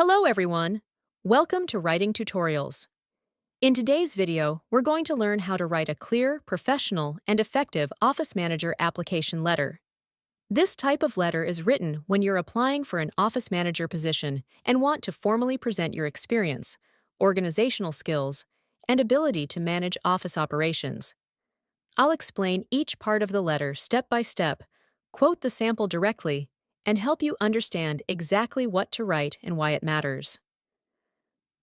Hello everyone! Welcome to Writing Tutorials. In today's video, we're going to learn how to write a clear, professional, and effective Office Manager application letter. This type of letter is written when you're applying for an Office Manager position and want to formally present your experience, organizational skills, and ability to manage office operations. I'll explain each part of the letter step by step, quote the sample directly, and help you understand exactly what to write and why it matters.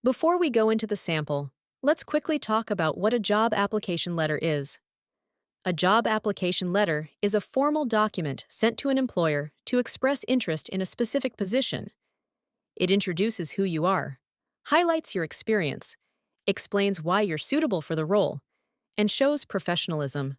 Before we go into the sample, let's quickly talk about what a job application letter is. A job application letter is a formal document sent to an employer to express interest in a specific position. It introduces who you are, highlights your experience, explains why you're suitable for the role, and shows professionalism.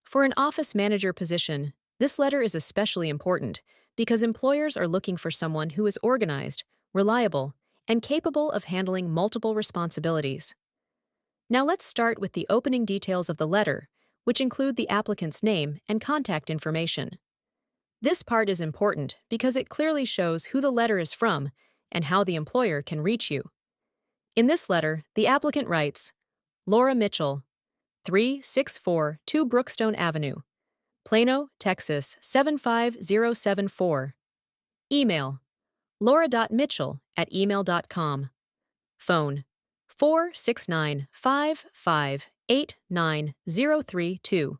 For an office manager position, this letter is especially important because employers are looking for someone who is organized, reliable, and capable of handling multiple responsibilities. Now let's start with the opening details of the letter, which include the applicant's name and contact information. This part is important because it clearly shows who the letter is from and how the employer can reach you. In this letter, the applicant writes, Laura Mitchell, 3642 Brookstone Avenue, Plano, Texas 75074. Email, laura.mitchell@email.com. Phone, 469-5589-032.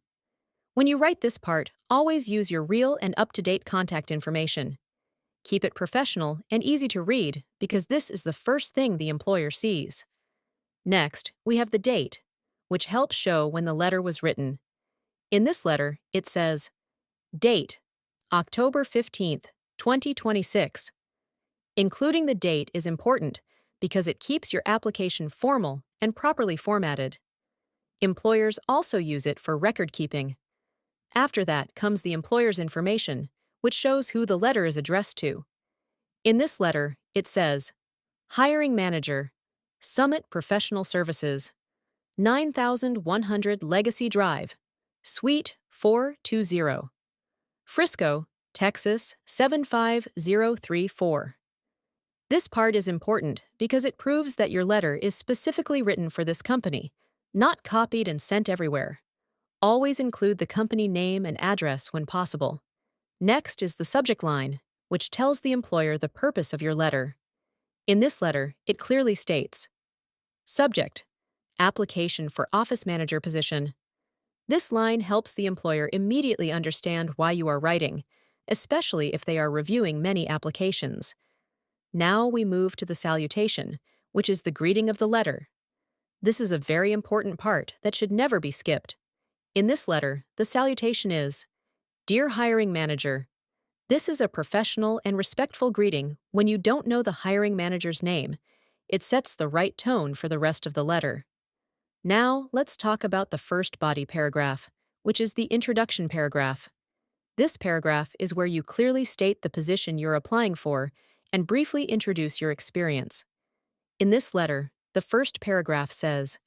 When you write this part, always use your real and up-to-date contact information. Keep it professional and easy to read because this is the first thing the employer sees. Next, we have the date, which helps show when the letter was written. In this letter, it says, Date, October 15th, 2026. Including the date is important because it keeps your application formal and properly formatted. Employers also use it for record keeping. After that comes the employer's information, which shows who the letter is addressed to. In this letter, it says, Hiring Manager, Summit Professional Services, 9100 Legacy Drive, Suite 420, Frisco, Texas 75034. This part is important because it proves that your letter is specifically written for this company, not copied and sent everywhere. Always include the company name and address when possible. Next is the subject line, which tells the employer the purpose of your letter. In this letter, it clearly states, Subject, Application for Office Manager Position. This line helps the employer immediately understand why you are writing, especially if they are reviewing many applications. Now we move to the salutation, which is the greeting of the letter. This is a very important part that should never be skipped. In this letter, the salutation is, Dear Hiring Manager. This is a professional and respectful greeting when you don't know the hiring manager's name. It sets the right tone for the rest of the letter. Now, let's talk about the first body paragraph, which is the introduction paragraph. This paragraph is where you clearly state the position you're applying for and briefly introduce your experience. In this letter, the first paragraph says,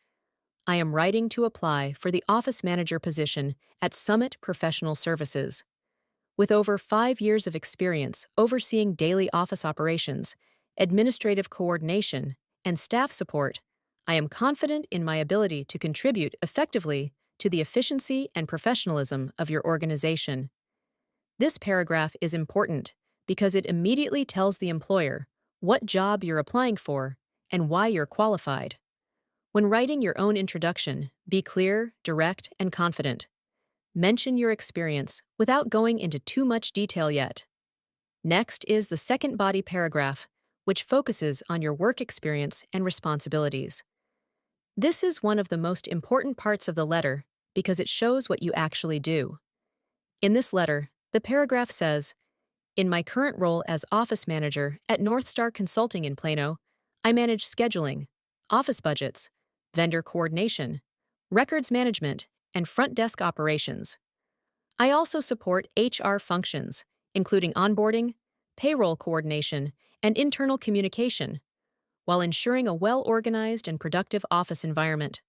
I am writing to apply for the office manager position at Summit Professional Services. With over 5 years of experience overseeing daily office operations, administrative coordination, and staff support, I am confident in my ability to contribute effectively to the efficiency and professionalism of your organization. This paragraph is important because it immediately tells the employer what job you're applying for and why you're qualified. When writing your own introduction, be clear, direct, and confident. Mention your experience without going into too much detail yet. Next is the second body paragraph, which focuses on your work experience and responsibilities. This is one of the most important parts of the letter because it shows what you actually do. In this letter, the paragraph says, In my current role as office manager at Northstar Consulting in Plano, I manage scheduling, office budgets, vendor coordination, records management, and front desk operations. I also support HR functions, including onboarding, payroll coordination, and internal communication, while ensuring a well-organized and productive office environment.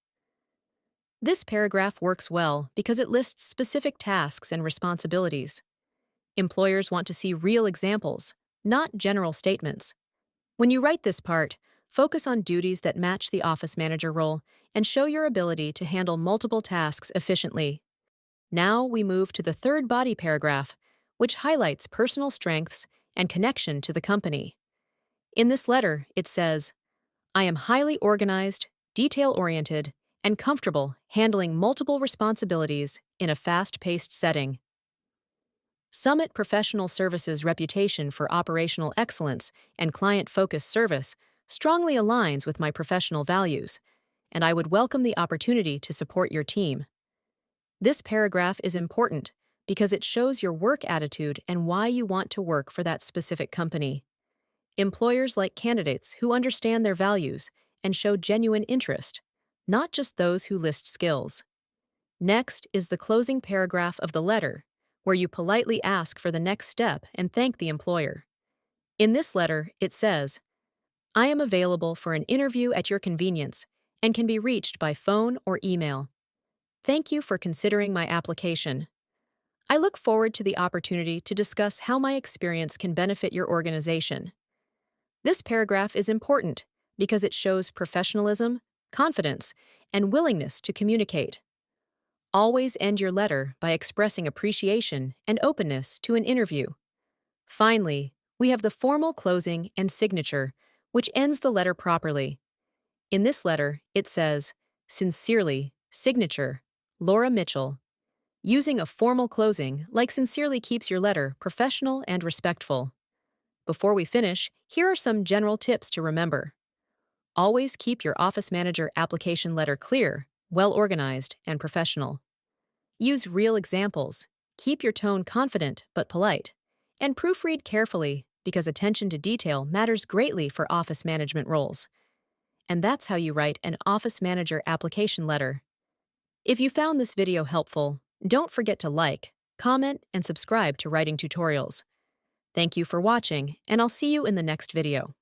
This paragraph works well because it lists specific tasks and responsibilities. Employers want to see real examples, not general statements. When you write this part, focus on duties that match the office manager role and show your ability to handle multiple tasks efficiently. Now we move to the third body paragraph, which highlights personal strengths and connection to the company. In this letter, it says, I am highly organized, detail-oriented, and comfortable handling multiple responsibilities in a fast-paced setting. Summit Professional Services' reputation for operational excellence and client-focused service strongly aligns with my professional values, and I would welcome the opportunity to support your team. This paragraph is important because it shows your work attitude and why you want to work for that specific company. Employers like candidates who understand their values and show genuine interest, not just those who list skills. Next is the closing paragraph of the letter, where you politely ask for the next step and thank the employer. In this letter, it says, I am available for an interview at your convenience and can be reached by phone or email. Thank you for considering my application. I look forward to the opportunity to discuss how my experience can benefit your organization. This paragraph is important because it shows professionalism, confidence, and willingness to communicate. Always end your letter by expressing appreciation and openness to an interview. Finally, we have the formal closing and signature, which ends the letter properly. In this letter, it says, Sincerely, signature, Laura Mitchell. Using a formal closing like sincerely keeps your letter professional and respectful. Before we finish, here are some general tips to remember. Always keep your office manager application letter clear, well-organized, and professional. Use real examples, keep your tone confident but polite, and proofread carefully because attention to detail matters greatly for office management roles. And that's how you write an office manager application letter. If you found this video helpful, don't forget to like, comment, and subscribe to Writing Tutorials. Thank you for watching, and I'll see you in the next video.